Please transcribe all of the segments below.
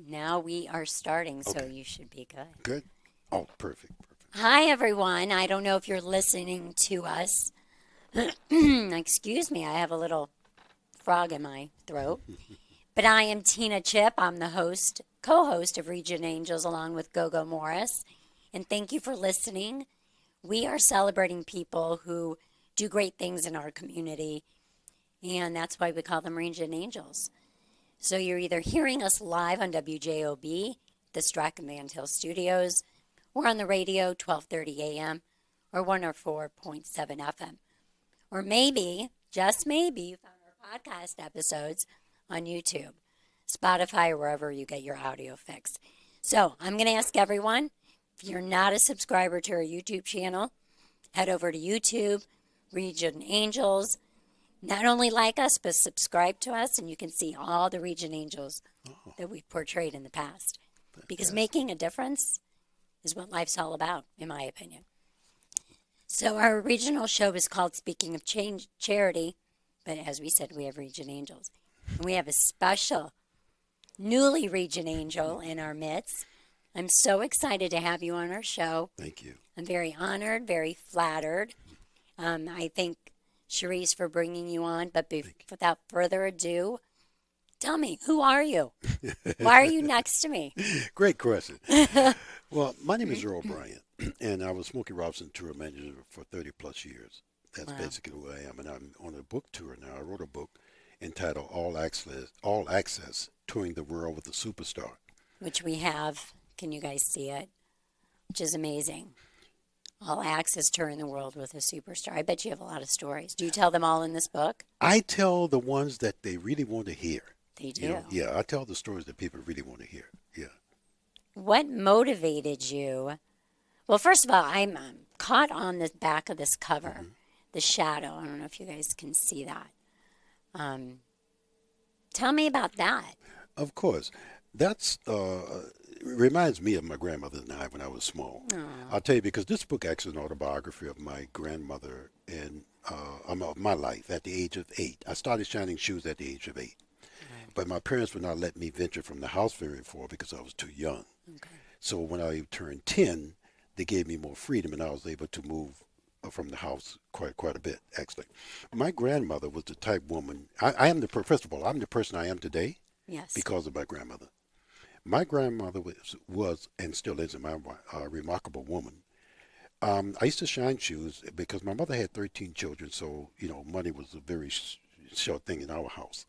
Now we are starting, so Okay. you should be good. Good. Oh, perfect. Hi, everyone. I don't know if you're listening to us. Excuse me, I have a little frog in my throat. But I am Tina Chip. I'm the host, co-host of Region Angels along with Gogo Morris. And thank you for listening. We are celebrating people who do great things in our community, and that's why we call them Region Angels. So you're either hearing us live on WJOB, the Strachan Van Til Studios, or on the radio, 12:30 a.m. or 104.7 FM. Or maybe, just maybe, you found our podcast episodes on YouTube, Spotify, or wherever you get your audio fix. So I'm going to ask everyone, if you're not a subscriber to our YouTube channel, head over to YouTube, Region Angels. Not only like us, but subscribe to us, and you can see all the Region Angels that we've portrayed in the past. Because making a difference is what life's all about, in my opinion. So our original show is called Speaking of Change Charity, but as we said, we have Region Angels. And we have a special, newly Region Angel in our midst. I'm so excited to have you on our show. Thank you. I'm very honored, very flattered. I thank Cherise for bringing you on, but without further ado, tell me, who are you? Why are you next to me? Great question. Well, my name is Earl Bryant, and I was Smokey Robinson tour manager for 30 plus years. That's basically who I am, and I'm on a book tour now. I wrote a book entitled All Access, Touring the World with a Superstar. Which we have. Can you guys see it? Which is amazing. All access touring the world with a superstar. I bet you have a lot of stories. Do you tell them all in this book? I tell the ones that they really want to hear. They do. You know, yeah, I tell the stories that people really want to hear. Yeah. What motivated you? Well, first of all, I'm caught on the back of this cover, the shadow. I don't know if you guys can see that. Tell me about that. Of course. That's reminds me of my grandmother and I when I was small. I'll tell you, because this book actually is an autobiography of my grandmother and of my life at the age of 8. I started shining shoes at the age of 8. But my parents would not let me venture from the house very far because I was too young. Okay. So when I turned 10, they gave me more freedom, and I was able to move from the house quite a bit, actually. My grandmother was the type woman. I am first of all, I'm the person I am today Yes. because of my grandmother. My grandmother was and still is a remarkable woman. I used to shine shoes because my mother had 13 children, so, money was a very short thing in our house.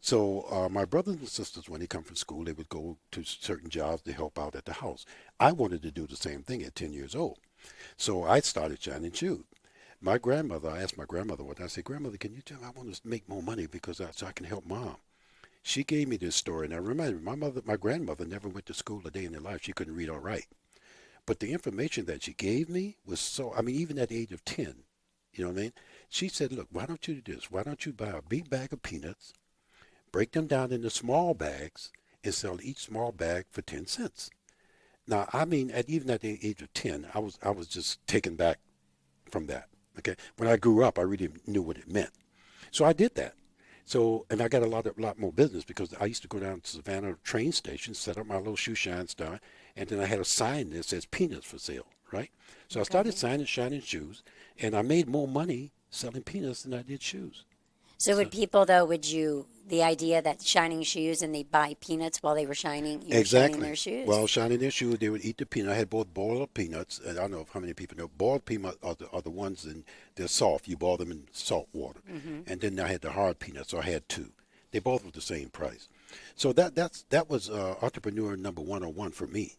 So my brothers and sisters, when they come from school, they would go to certain jobs to help out at the house. I wanted to do the same thing at 10 years old. So I started shining shoes. I asked my grandmother one day, I said, Grandmother, can you tell me I want to make more money so I can help Mom? She gave me this story, and I remember my grandmother never went to school a day in her life. She couldn't read or write. But the information that she gave me was even at the age of 10, you know what I mean? She said, look, why don't you do this? Why don't you buy a big bag of peanuts, break them down into small bags, and sell each small bag for 10 cents? Now, even at the age of 10, I was just taken back from that, okay? When I grew up, I really knew what it meant. So I did that. So, and I got a lot more business because I used to go down to Savannah train station, set up my little shoe shine store, and then I had a sign that says peanuts for sale, right? So I started shining shoes, and I made more money selling peanuts than I did shoes. So would you the idea that shining shoes and they buy peanuts while they were shining, you were shining Exactly. their shoes. Well, shining their shoes, they would eat the peanut. I had both boiled peanuts, and I don't know how many people know. Boiled peanuts are the ones, and they're soft. You boil them in salt water. And then I had the hard peanuts, so I had two. They both were the same price. So that was entrepreneur number 101 for me,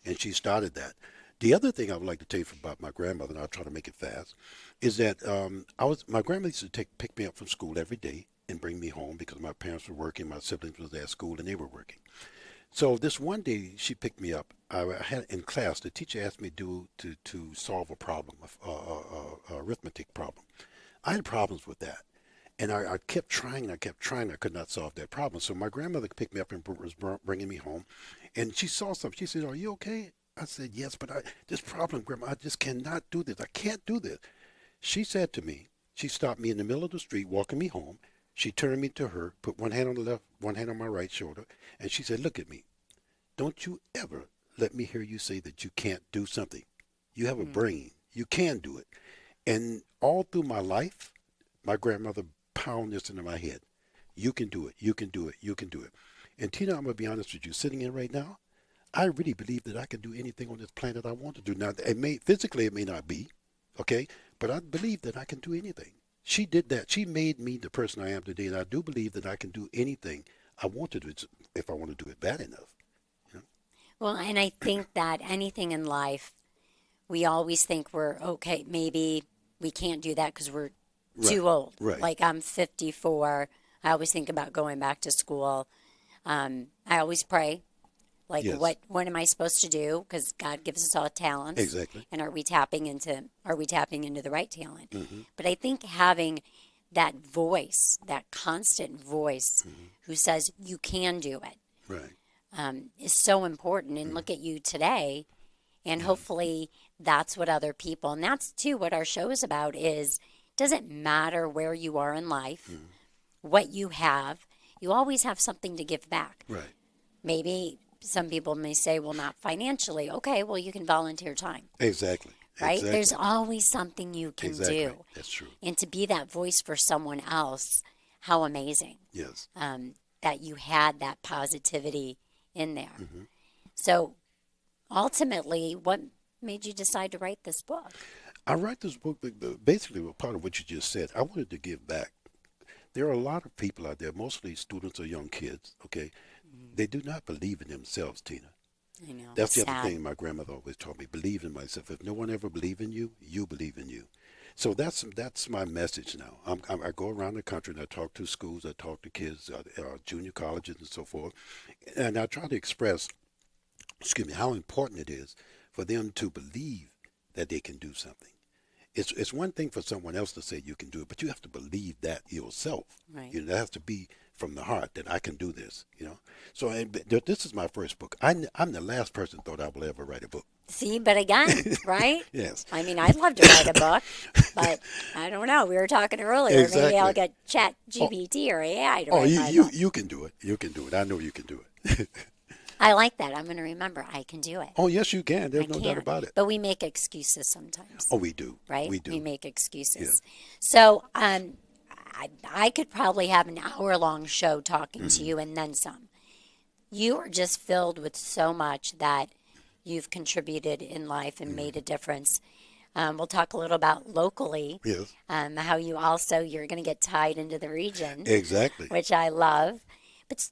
and she started that. The other thing I would like to tell you about my grandmother, and I'll try to make it fast, is that my grandmother used to pick me up from school every day and bring me home because my parents were working, my siblings was at school, and they were working. So this one day she picked me up. I had in class. The teacher asked me to solve a problem, a arithmetic problem. I had problems with that, and I kept trying and I kept trying. I could not solve that problem. So my grandmother picked me up and was bringing me home, and she saw something. She said, "Are you okay?" I said, "Yes, but this problem, Grandma, I just cannot do this. I can't do this." She said to me, she stopped me in the middle of the street, walking me home. She turned me to her, put one hand on the left, one hand on my right shoulder, and she said, "Look at me. Don't you ever let me hear you say that you can't do something. You have a brain. You can do it." And all through my life, my grandmother pounded this into my head. You can do it. You can do it. You can do it. And Tina, I'm going to be honest with you, sitting in right now, I really believe that I can do anything on this planet I want to do. Now, physically, it may not be, okay, but I believe that I can do anything. She did that. She made me the person I am today, and I do believe that I can do anything I want to do if I want to do it bad enough. Well, and I think that anything in life, we always think we're okay. Maybe we can't do that because we're too old. Right. Like I'm 54. I always think about going back to school. I always pray. Like Yes. what am I supposed to do? Because God gives us all talents. Exactly. And are we tapping into the right talent? Mm-hmm. But I think having that voice, that constant voice, who says you can do it, Right. is so important. And look at you today, and hopefully that's what other people. And that's too what our show is about. Is doesn't matter where you are in life, what you have. You always have something to give back. Right. Maybe some people may say, well, not financially. Okay, well, you can volunteer time, Exactly. right? Exactly. There's always something you can Exactly. do. That's true. And to be that voice for someone else, how amazing Yes. that you had that positivity in there. Mm-hmm. So ultimately, what made you decide to write this book? I write this book basically part of what you just said. I wanted to give back. There are a lot of people out there, mostly students or young kids, okay? They do not believe in themselves, Tina. I know. That's the sad. other thing my grandmother always taught me. Believe in myself. If no one ever believed in you, you believe in you. So that's my message now. I go around the country and I talk to schools, I talk to kids, junior colleges and so forth, and I try to express, how important it is for them to believe that they can do something. It's one thing for someone else to say you can do it, but you have to believe that yourself. Right. That has to be from the heart that I can do this. So this is my first book. I'm the last person thought I would ever write a book. See, but again, right? Yes. I mean, I'd love to write a book, but I don't know. We were talking earlier. Maybe I'll Exactly. get Chat GPT or AI to Oh, write my book. you can do it. You can do it. I know you can do it. I like that. I'm going to remember I can do it. Oh, yes, you can. There's I no can. doubt about it. But we make excuses sometimes. Oh, we do. Right? We do. We make excuses. So I could probably have an hour-long show talking to you and then some. You are just filled with so much that you've contributed in life and made a difference. We'll talk a little about locally, Yes. how you're going to get tied into the region, Exactly. which I love. But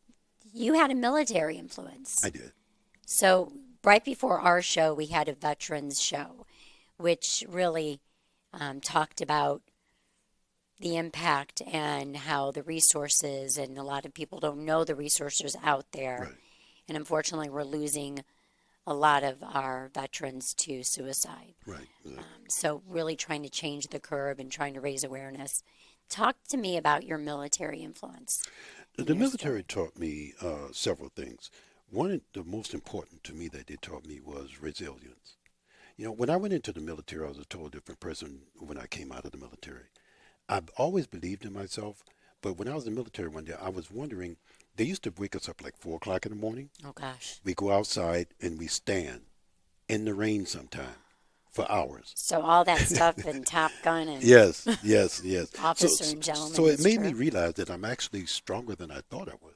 you had a military influence. I did. So right before our show, we had a veterans show, which really talked about the impact and how the resources, and a lot of people don't know the resources out there. Right. And unfortunately, we're losing a lot of our veterans to suicide. Right. Exactly. So really trying to change the curve and trying to raise awareness. Talk to me about your military influence. The military taught me several things. One of the most important to me that they taught me was resilience. When I went into the military, I was a total different person when I came out of the military. I've always believed in myself, but when I was in the military one day, I was wondering, they used to wake us up like 4 o'clock in the morning. Oh, gosh. We go outside and we stand in the rain sometime for hours. So all that stuff in Top Gun and Yes, yes, yes. Officer and Gentleman So it is made me true. realize that I'm actually stronger than I thought I was.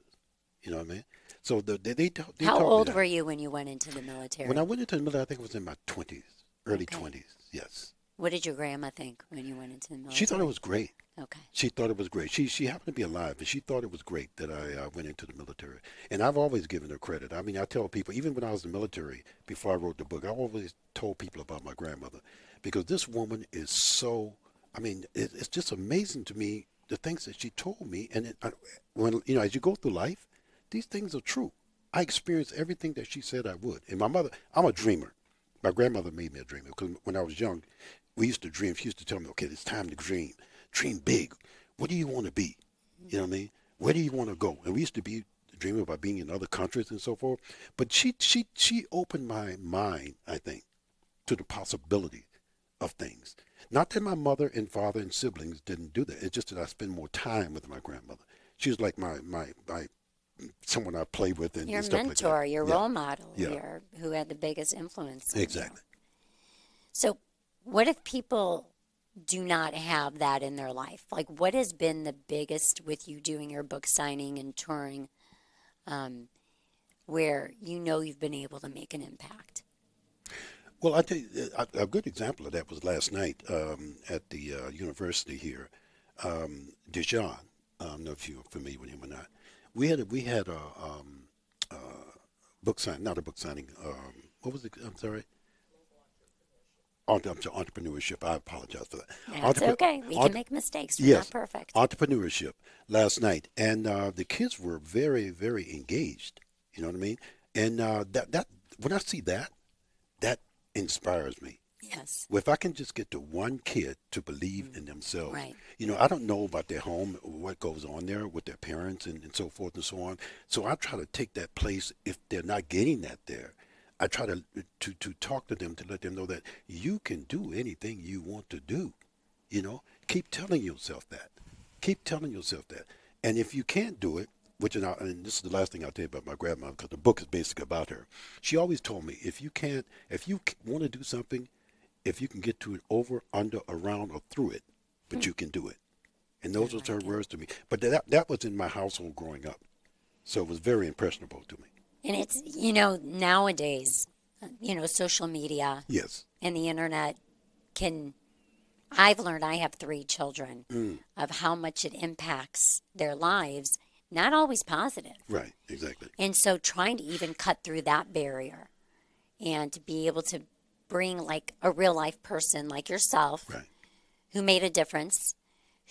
You know what I mean? So they How taught me old that. were you when you went into the military? When I went into the military, I think it was in my 20s, early Okay. 20s. Yes. What did your grandma think when you went into the military? She thought it was great. Okay. She thought it was great. She happened to be alive, and she thought it was great that I went into the military. And I've always given her credit. I mean, I tell people, even when I was in the military, before I wrote the book, I always told people about my grandmother, because this woman is so. I mean, it's just amazing to me the things that she told me. And when as you go through life, these things are true. I experienced everything that she said I would. And my mother, I'm a dreamer. My grandmother made me a dreamer because when I was young, we used to dream. She used to tell me, okay, it's time to dream. Dream big. What do you want to be? You know what I mean? Where do you want to go? And we used to be dreaming about being in other countries and so forth. But she opened my mind, I think, to the possibility of things. Not that my mother and father and siblings didn't do that. It's just that I spend more time with my grandmother. She was like my someone I play with and, Your and stuff like mentor, that. your Yeah, role model, yeah. who had the biggest influence on you. Exactly. So, what if people do not have that in their life? Like, what has been the biggest with you doing your book signing and touring, where you've been able to make an impact? Well, I tell you, a good example of that was last night at the university here, Dijon. I don't know if you're familiar with him or not. We had a book signing, not a book signing. What was it? I'm sorry. Entrepreneurship. I apologize for that. That's okay. We can make mistakes. We're not Yes, perfect. entrepreneurship last night, and the kids were very, very engaged. You know what I mean? And that when I see that inspires me. Yes. Well, if I can just get to one kid to believe in themselves, Right. I don't know about their home, what goes on there with their parents and so forth and so on. So I try to take that place if they're not getting that there. I try to talk to them to let them know that you can do anything you want to do. Keep telling yourself that. Keep telling yourself that. And if you can't do it, and this is the last thing I'll tell you about my grandmother, because the book is basically about her. She always told me, if you want to do something, if you can get to it over, under, around, or through it, but you can do it. And those were her words to me. But that was in my household growing up. So it was very impressionable to me. And it's, nowadays, social media Yes. and the internet I've learned, I have 3 children, of how much it impacts their lives, not always positive. Right. Exactly. And so trying to even cut through that barrier and to be able to bring like a real life person like yourself, Right. who made a difference,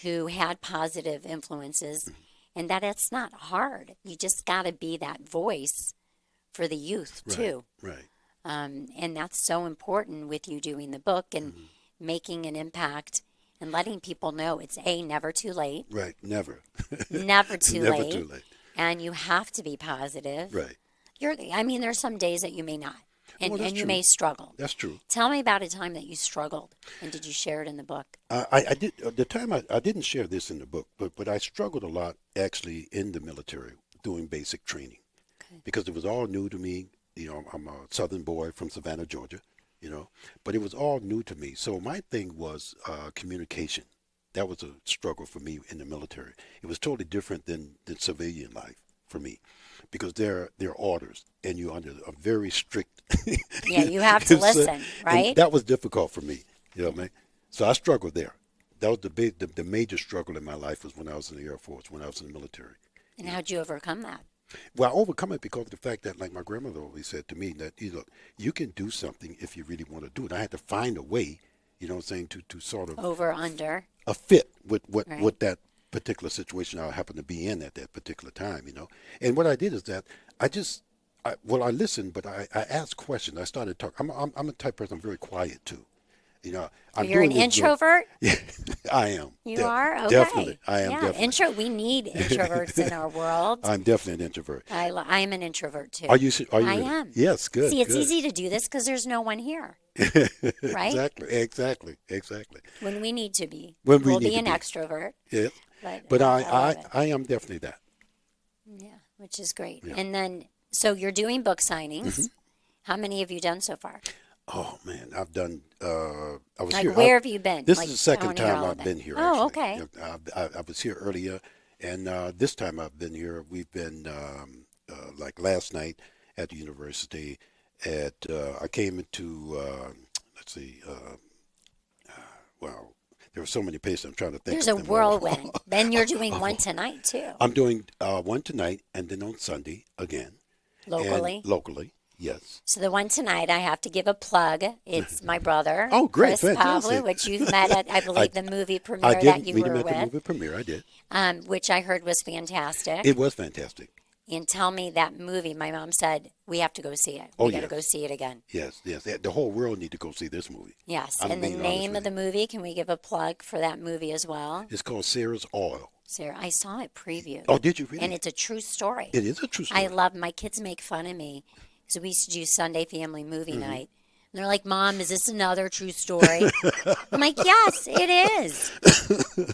who had positive influences, and that it's not hard. You just got to be that voice for the youth too. Right. And that's so important with you doing the book and making an impact and letting people know it's never too late. Right. Never. Never too Never late. too late. And you have to be positive. Right. There's some days that you may not. And, Well, that's and you true. may struggle. That's true. Tell me about a time that you struggled, and did you share it in the book? I did. The time I didn't share this in the book, but I struggled a lot actually in the military doing basic training, because it was all new to me. I'm a Southern boy from Savannah, Georgia. But it was all new to me. So my thing was communication. That was a struggle for me in the military. It was totally different than civilian life for me, because they're orders, and you're under a very strict. Yeah, you have to and listen, right? And that was difficult for me. You know what I mean? So I struggled there. That was the major struggle in my life, was when I was in the Air Force, when I was in the military. And how'd you overcome that? Well, I overcome it because of the fact that, like my grandmother always said to me, that you can do something if you really want to do it. I had to find a way, to sort of Over, under. a fit with Right. with that particular situation I happened to be in at that particular time. And what I did is that I listened, but I asked questions. I started talking. I'm a type of person. I'm very quiet too. I'm You're an doing this book. introvert? Yeah, I am. You are? Okay. Definitely. I am Yeah, definitely. we need introverts in our world. I'm definitely an introvert. I am an introvert too. Are you? I really? am. Yes, good. See, it's good. easy to do this because there's no one here, right? Exactly. When we need to be. When we we'll need be to an be. extrovert. Yeah. But I love it. I am definitely that. Yeah, which is great. Yeah. And then, so you're doing book signings. Mm-hmm. How many have you done so far? Oh man, I've done. I was Like, here. where have you been? This Like, is the I second want to hear time all I've of been it. here. Oh, Actually, okay. I was here earlier, and this time I've been here. We've been like last night at the university. I came into let's see. Wow, there were so many places. I'm trying to think There's of a them all. whirlwind. Then you're doing one tonight too, I'm doing one tonight, and then on Sunday again, and locally. locally. Yes. So the one tonight, I have to give a plug. It's my brother, Oh, great, Chris Pavlu, fantastic. which you've met at, I I believe, the movie I premiere that did you meet him were at the with, movie premiere. I did. which I heard was fantastic. It was fantastic. And tell me that movie, my mom said, we have to go see it. Oh, We got to yes. go see it again. Yes, yes. The whole world need to go see this movie. Yes. I'm And the being honest name with of the movie, can we give a plug for that movie as well? It's called Sarah's Oil. Sarah, I saw it previewed. Oh, did you really? And it's a true story. It is a true story. I love, my kids make fun of me because we used to do Sunday family movie Mm-hmm. night. And they're like, Mom, is this another true story? I'm like, yes, it is.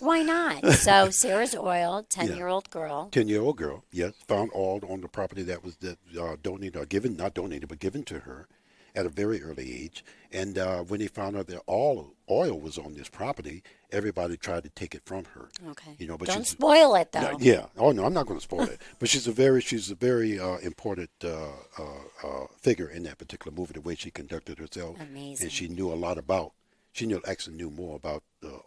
Why not? So Sarah's Oil, 10-year-old girl. 10-year-old girl, yes, found oil on the property that was donated or given, not donated, but given to her at a very early age. And when they found out that all oil was on this property, everybody tried to take it from her. Okay. You know, but Don't she's, spoil it, though. yeah. Oh no, I'm not going to spoil it. But she's a very important figure in that particular movie. The way she conducted herself, Amazing. and she knew a lot about. Actually knew more about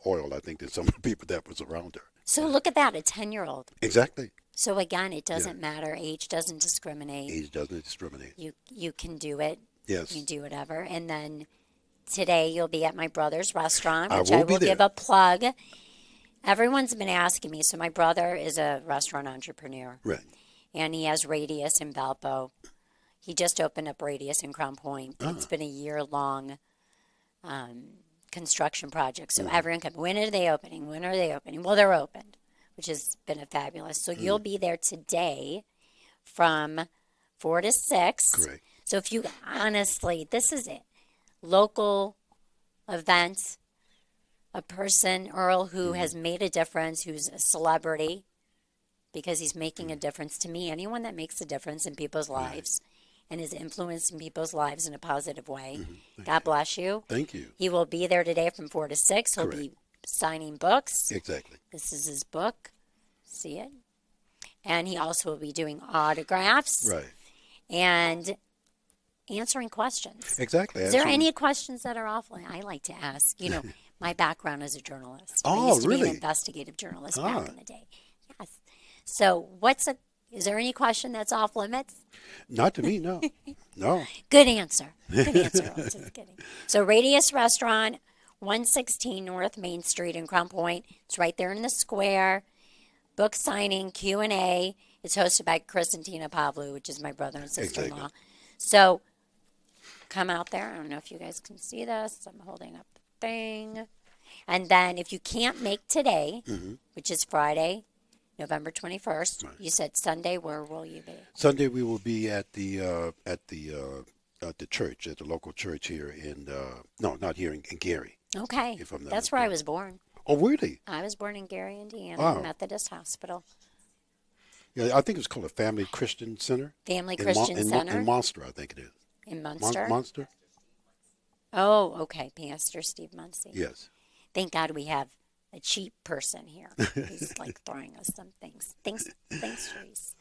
oil, I think, than some of the people that was around her. So look at that, a 10-year-old. Exactly. So again, it doesn't matter. Age doesn't discriminate. Age doesn't discriminate. You can do it. Yes. You can do whatever. And then today you'll be at my brother's restaurant, I which will I be will there. give a plug. Everyone's been asking me. So my brother is a restaurant entrepreneur, Right. and he has Radius in Valpo. He just opened up Radius in Crown Point. It's been a year-long construction project. So everyone comes, when are they opening? When are they opening? Well, they're opened, which has been a fabulous. So you'll be there today from 4 to 6. Correct. So if you, honestly, this is it. Local event, a person, Earl, who has made a difference, who's a celebrity, because he's making a difference to me. Anyone that makes a difference in people's lives and is influencing people's lives in a positive way. God bless you. Thank you. He will be there today from 4 to 6. He'll Correct. be signing books. Exactly. This is his book. See it? And he also will be doing autographs Right. and answering questions. Exactly. Is there Absolutely. any questions that are awful? I like to ask. You know, my background as a journalist. I Oh, used to be really? an investigative journalist Ah. back in the day. Yes. So, is there any question that's off limits? Not to me, no. No. Good answer. Good answer. I was just kidding. So, Radius Restaurant, 116 North Main Street in Crown Point. It's right there in the square. Book signing, Q&A. It's hosted by Chris and Tina Pavlu, which is my brother and sister-in-law. Exactly. So, come out there. I don't know if you guys can see this. I'm holding up the thing. And then if you can't make today, which is Friday, November 21st, you said Sunday, where will you be? Sunday we will be at the church, at the local church here in no, not here in Gary. Okay. If I'm not That's where I mistaken. was born. Oh, really? I was born in Gary, Indiana, Wow. Methodist Hospital. Yeah, I think it's called a Family Christian Center. Family in Christian Center in Monster, I think it is. in Munster. Monster? Oh, okay. Pastor Steve Muncie. Yes. Thank God we have a cheap person here. He's like throwing us some things. Thanks, Reese.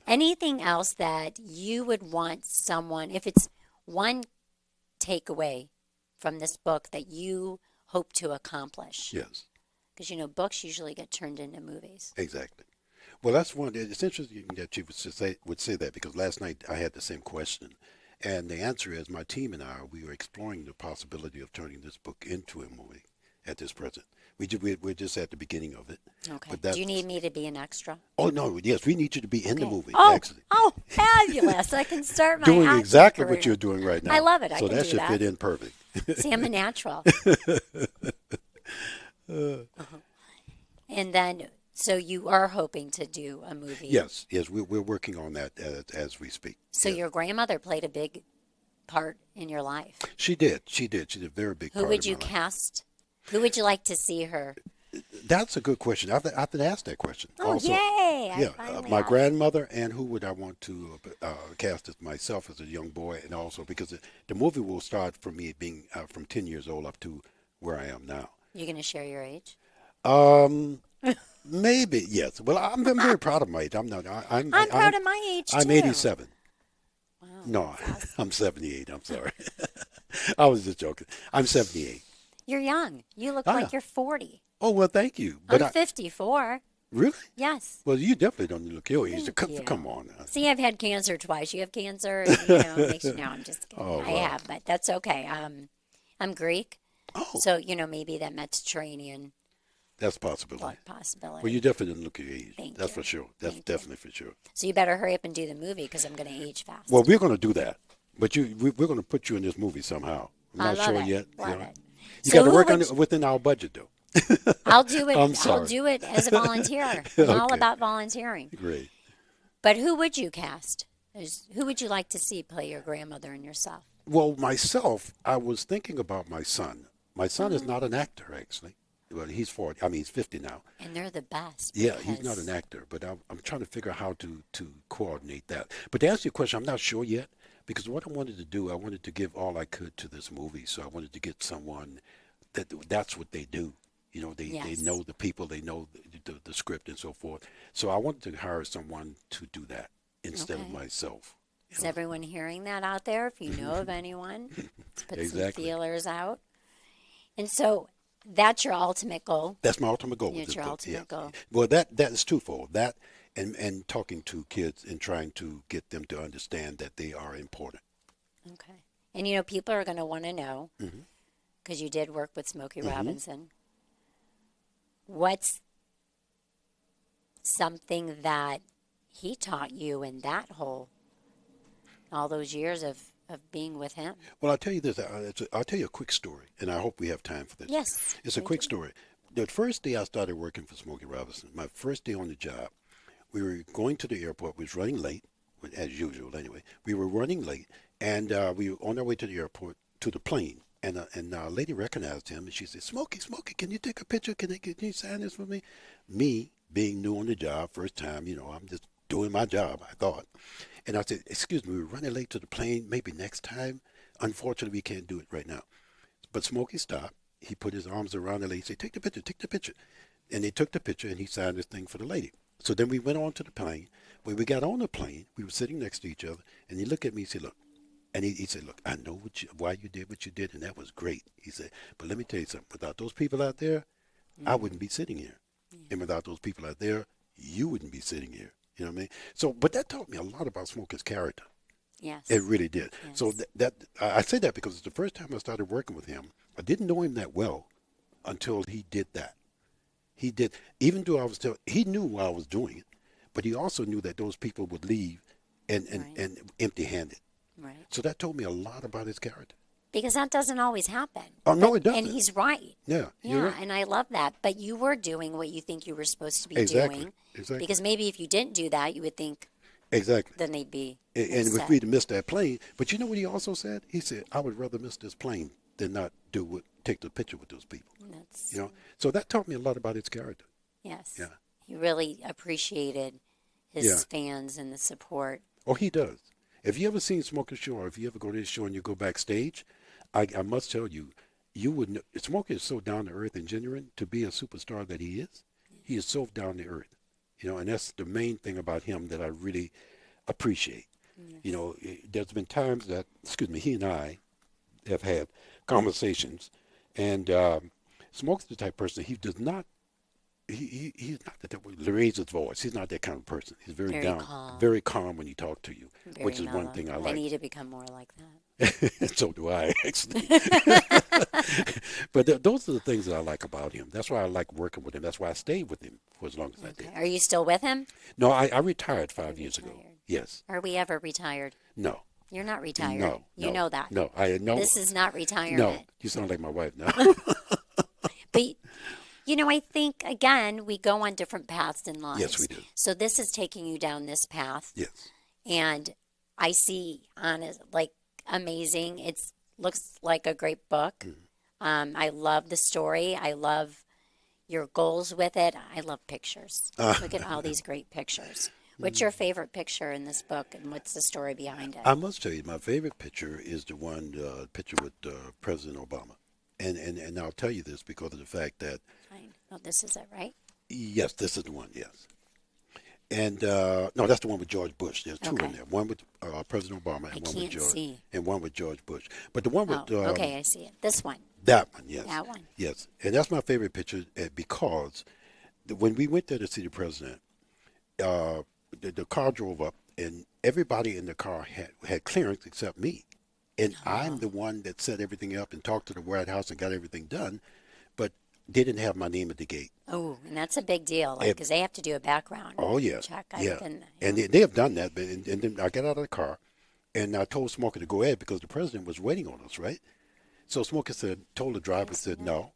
Anything else that you would want someone, if it's one takeaway from this book that you hope to accomplish? Yes. Because, you know, books usually get turned into movies. Exactly. Well, that's one. It's interesting that you would say that, because last night I had the same question, and the answer is my team and I, we are exploring the possibility of turning this book into a movie at this present. We're just at the beginning of it. Okay. But that's, Do you need me to be an extra? Oh no! Yes, we need you to be in the Okay. movie. Oh, Actually, oh, fabulous! I can start my doing acting exactly career. what you're doing right now. I love it. I So can that do should that. fit in perfect. See, I'm a natural. And then, so you are hoping to do a movie. Yes, we're working on that as we speak. So Yes. your grandmother played a big part in your life. She did. She did a very big Who part would of you my life. cast? Who would you like to see her That's a good question. I've been asked that question. Oh, Also, yay! I yeah, finally my have. grandmother, and who would I want to cast as myself as a young boy, and also because the movie will start from me being from 10 years old up to where I am now. You gonna share your age? Um, maybe yes. Well, I'm very proud of my age. I'm not. I'm proud of my age I'm too. 87. Wow, No, that's awesome. I'm 78. I'm sorry. I was just joking. I'm 78. You're young. You look Oh, yeah. like you're 40. Oh well, thank you. But I'm 54. really, Yes. well, you definitely don't look your age. Thank Come, you. come on. Now. See, I've had cancer twice. You have cancer, and, you know, makes you know. I'm just kidding. Oh, I wow. have, but that's okay. I'm Greek, Oh, so you know maybe that Mediterranean that's a possibility. blood possibility. Well, you definitely didn't look your age. Thank That's you. for sure. That's Thank you. definitely for sure. So you better hurry up and do the movie because I'm going to age fast. Well, we're going to do that, but we're going to put you in this movie somehow. I'm I not love sure it. yet. Love it. You So got to who work would on it within our budget, though. I'll do it. I'm I'll sorry. do it as a volunteer. I'm all Okay. about volunteering. Great. But who would you cast? Who would you like to see play your grandmother and yourself? Well, myself, I was thinking about my son. My son is not an actor, actually. Well, he's 40. I mean, he's 50 now. And they're the best. Yeah, he's not because- an actor, but I'm trying to figure out how to coordinate that. But to answer your question, I'm not sure yet because what I wanted to do, I wanted to give all I could to this movie. So I wanted to get someone that's what they do. You know, they Yes. know the people, they know the script and so forth. So I wanted to hire someone to do that instead of Okay. myself. Is everyone hearing that out there? If you know of anyone, let's put some Exactly. feelers out. And so that's your ultimate goal. That's my ultimate goal. That's with this your book, ultimate yeah. goal. Well, that is twofold. That and talking to kids and trying to get them to understand that they are important. Okay. And you know, people are going to want to know Mm-hmm. because you did work with Smokey Robinson. What's something that he taught you in that whole all those years of being with him? Well, I'll tell you this. I'll tell you a quick story, and I hope we have time for this. Yes. It's a we quick do. story. The first day I started working for Smokey Robinson, my first day on the job, we were going to the airport. We was running late, as usual anyway. We were running late, and we were on our way to the airport, to the plane. And a lady recognized him, and she said, Smokey, can you take a picture? Can you sign this for me? Me, being new on the job, first time, you know, I'm just doing my job, I thought. And I said, excuse me, we're running late to the plane. Maybe next time. Unfortunately, we can't do it right now. But Smokey stopped. He put his arms around the lady. He said, take the picture. And they took the picture, and he signed this thing for the lady. So then we went on to the plane. When we got on the plane, we were sitting next to each other, and he looked at me and said, look. And he said, look, I know why you did what you did, and that was great. He said, but let me tell you something. Without those people out there, I wouldn't be sitting here. And without those people out there, you wouldn't be sitting here. You know what I mean? So, but that taught me a lot about Smokey's character. Yes. It really did. Yes. So I say that because it's the first time I started working with him. I didn't know him that well until he did that. He did, even though I was still, he knew what I was doing, but he also knew that those people would leave and Right. empty-handed. Right. So that told me a lot about his character. Because that doesn't always happen. Oh, no, it doesn't. And he's right. Yeah, you're Yeah, right. and I love that. But you were doing what you think you were supposed to be Exactly. doing. Exactly. Because maybe if you didn't do that, you would think Exactly. then they'd be And if upset. we'd have missed that plane, but you know what he also said? He said, I would rather miss this plane than not take the picture with those people. That's, You know, so that taught me a lot about his character. yes. Yeah. He really appreciated his Yeah. fans and the support. Oh, he does. If you ever seen Smokey Show, or if you ever go to his show and you go backstage, I must tell you, you would know, Smokey is so down to earth and genuine to be a superstar that he is. He is so down to earth, you know, and that's the main thing about him that I really appreciate. You know, there's been times that, he and I have had conversations, and Smokey's the type of person, he does not, he's not that way, raise his voice. He's not that kind of person. He's very, Very down, calm. very calm when he talks to you, Very which is one mellow. thing I I like. need to become more like that. So do I, actually. But those are the things that I like about him. That's why I like working with him. That's why I stayed with him for as long as I Okay. did. Are you still with him? No, I retired 5 years ago. retired. Yes. Are we ever retired? No. You're not retired. No. You no, know that. No. I know. This is not retirement. No. You sound like my wife now. But, you know, I think, again, we go on different paths in life. Yes, we do. So this is taking you down this path. Yes. And I see, honest, like, amazing. Looks like a great book. Mm-hmm. I love the story. I love, your goals with it. I love pictures. Look at all these great pictures. What's your favorite picture in this book, and what's the story behind it? I must tell you, my favorite picture is the one picture with President Obama, and I'll tell you this because of the fact that Fine. Oh, this is it, right? yes, this is the one. Yes, and no, that's the one with George Bush. There's two Okay. in there. One with President Obama, I and one with can't George, see. and one with George Bush. But the one with Oh, okay, I see it. This one. that one, yes, That one. yes, and that's my favorite picture because when we went there to see the president, the car drove up, and everybody in the car had clearance except me, and I'm the one that set everything up and talked to the White House and got everything done, but they didn't have my name at the gate. Oh, and that's a big deal, because they have to do a background Oh yeah, check. yeah, Been, and they have done that. But and then I got out of the car, and I told Smokey to go ahead because the president was waiting on us, right? So Smokey told the driver, said, "No,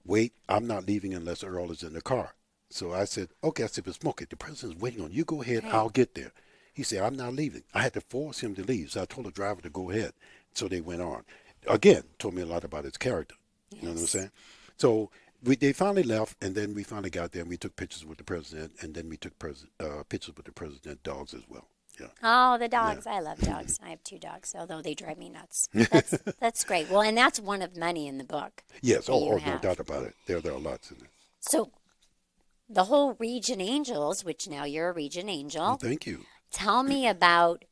wait, I'm not leaving unless Earl is in the car." So I said, "Okay." I said, "But Smokey, the president's waiting on you. Go ahead. Right. I'll get there." He said, "I'm not leaving." I had to force him to leave, so I told the driver to go ahead. So they went on. Again, told me a lot about his character. You know what I'm Yes. saying? So they finally left, and then we finally got there, and we took pictures with the president, and then we took pictures with the president dogs as well. Yeah. Oh, the dogs. I love dogs. I have 2 dogs, although they drive me nuts. That's great. Well, and that's one of many in the book. Yes. that you No have. doubt about it. There are lots in there. So the whole Region Angels, which now you're a Region Angel, Thank you. tell me about,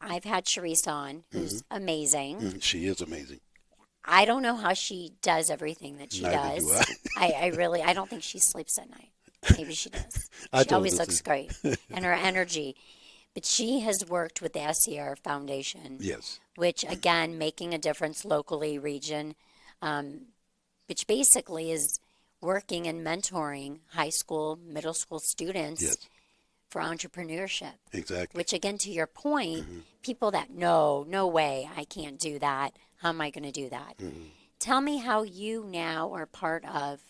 I've had Charisse on, who's amazing. She is amazing. I don't know how she does everything that she Neither does. do I don't think she sleeps at night. Maybe she does. I She don't always listen. looks great. And her energy. But she has worked with the SER Foundation, Yes. which again, making a difference locally, region, which basically is working and mentoring high school, middle school students Yes. for entrepreneurship. Exactly. Which again, to your point, people that no way, I can't do that. How am I going to do that? Tell me how you now are part of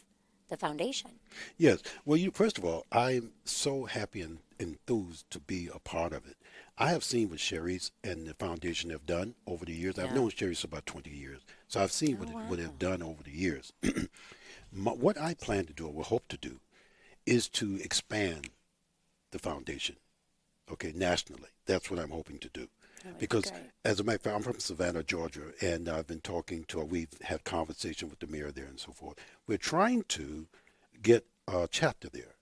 the foundation. Yes. Well, first of all, I'm so happy and enthused to be a part of it. I have seen what Sherry's and the foundation have done over the years. I've Yeah. known Sherry's about 20 years, so I've seen what they've done over the years. What I plan to do, or will hope to do, is to expand the foundation, okay, nationally. That's what I'm hoping to do. That'd be Because, great. as a matter of fact, I'm from Savannah, Georgia, and I've been talking to, we've had conversation with the mayor there and so forth. We're trying to get a chapter there.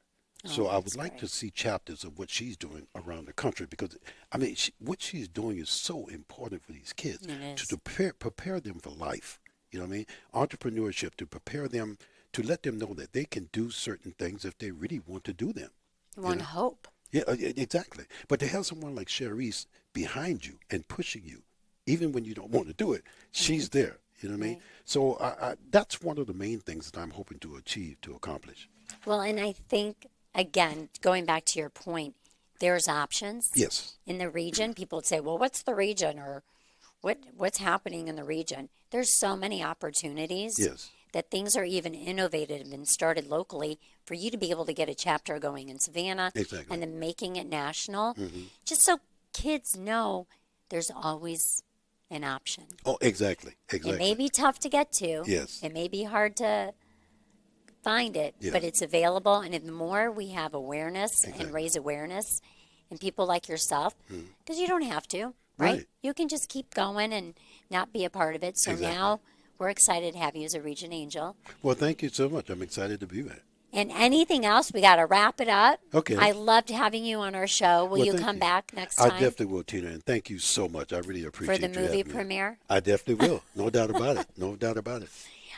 So I would that's like great. to see chapters of what she's doing around the country because, I mean, what she's doing is so important for these kids It is. to prepare them for life. You know what I mean? Entrepreneurship, to prepare them, to let them know that they can do certain things if they really want to do them. One hope. Yeah, exactly. But to have someone like Cherise behind you and pushing you, even when you don't want to do it, she's there. You know what I mean? So that's one of the main things that I'm hoping to achieve, to accomplish. Well, and I think, again, going back to your point, there's options Yes. in the region. People would say, well, what's the region, or what's happening in the region? There's so many opportunities Yes. that things are even innovative and started locally for you to be able to get a chapter going in Savannah Exactly. and then making it national, just so kids know there's always an option. Oh, exactly. Exactly. It may be tough to get to. Yes. It may be hard to find it, Yes. but it's available. And the more we have awareness Exactly. and raise awareness, and people like yourself, because you don't have to, right? Right. You can just keep going and not be a part of it. So Exactly. now we're excited to have you as a Region Angel. Well, thank you so much. I'm excited to be there. And anything else, we got to wrap it up. Okay. I loved having you on our show. Will Well, you thank come you. back next I time definitely will, Tina, and thank you so much. I really for appreciate the you movie having me. premiere? I definitely will. No doubt about it. No doubt about it.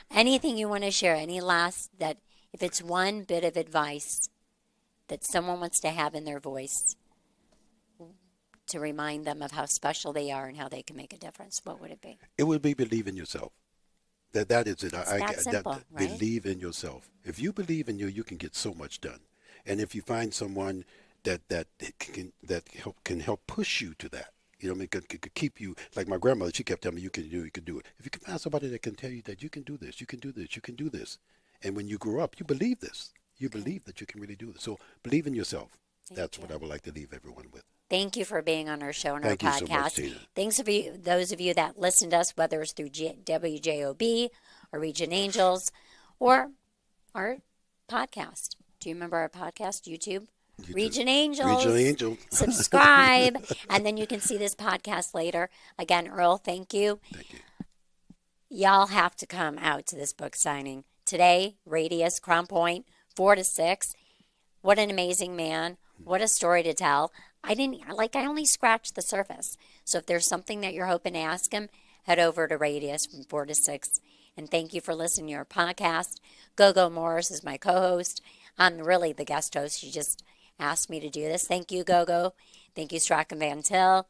Anything you want to share? Any last, that if it's one bit of advice that someone wants to have in their voice to remind them of how special they are and how they can make a difference, what would it be? It would be believe in yourself. That is it. It's that simple, right? Believe in yourself. If you believe in you can get so much done. And if you find someone that can help push you to that, you know, what I mean, could keep you, like my grandmother, she kept telling me, you can do it. If you can find somebody that can tell you that you can do this, you can do this, you can do this, and when you grow up, you believe this. You believe that you can really do this. So believe in yourself. That's what I would like to leave everyone with. Thank you for being on our show and Thank our you so podcast. much, Tina. Thanks for those of you that listen to us, whether it's through WJOB or Region Angels or our podcast. Do you remember our podcast, YouTube? You Region Angels. Regional Angel. Subscribe, and then you can see this podcast later. Again, Earl, thank you. Thank you. Y'all have to come out to this book signing. Today, Radius, Crown Point, 4 to 6. What an amazing man. What a story to tell. I only scratched the surface. So if there's something that you're hoping to ask him, head over to Radius from 4 to 6. And thank you for listening to your podcast. Gogo Morris is my co-host. I'm really the guest host. She just asked me to do this. Thank you, Gogo. Thank you, Strachan Van Til.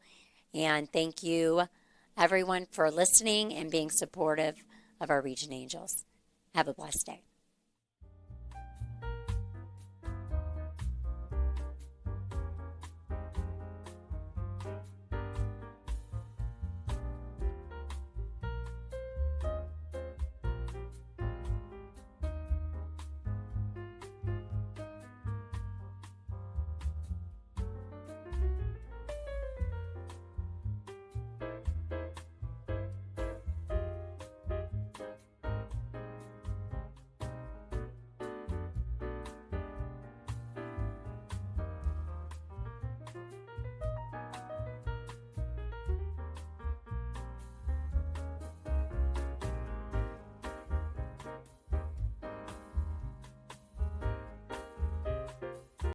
And thank you, everyone, for listening and being supportive of our Region Angels. Have a blessed day.